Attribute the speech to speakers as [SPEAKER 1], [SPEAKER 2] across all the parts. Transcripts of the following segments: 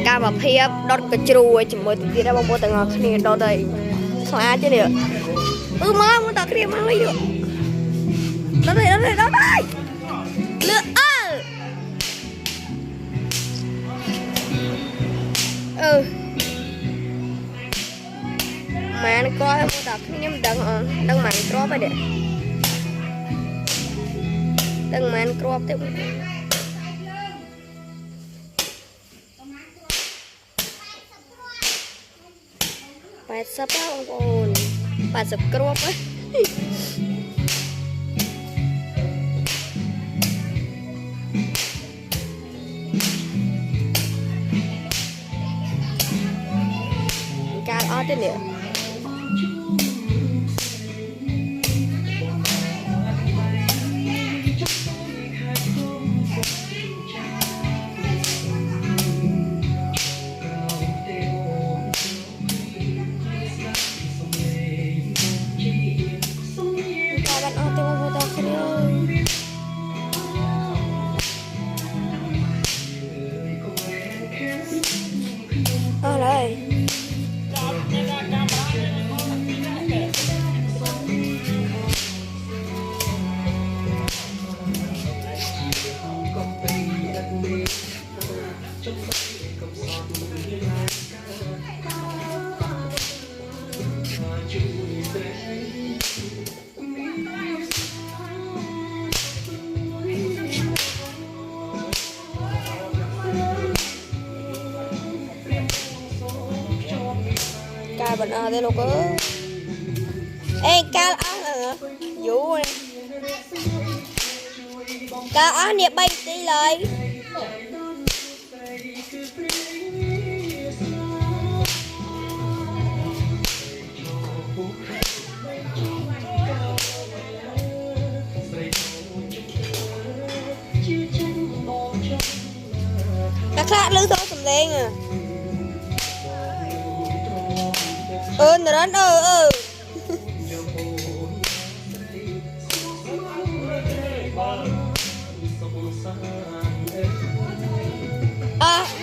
[SPEAKER 1] ការមកភាពដុតកជ្រួយជាមួយទៅទៀតបងប្អូនទាំងអស់គ្នាដុតទៅស្អាតទេនេះមកតគ្នាមកលេយកដុតហើយលឿអើម៉ានក៏មកតគ្នាមិនដឹងដឹងម៉ានគ្រាប់ទេដឹងម៉ានគ្រាប់ទេ80បងប្អូន80គ្រាប់ហ៎កាលអត់ទេនេះកាលបណ្អទេលោកអេកាលអស់យូរកាលអស់នេះ3នាទីឡើយតែខ្លះលឺសូរសំឡេងនរ៉ាន់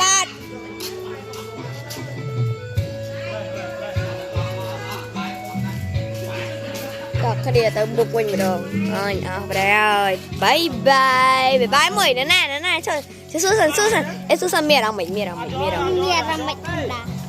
[SPEAKER 1] បាទក៏គ្នាទៅមុខវិញម្ដងអើយអស់ប្រែអើយបាយមួយណែជួយសួរសិនអេសួរសិនមានអត់មិនធម្មតា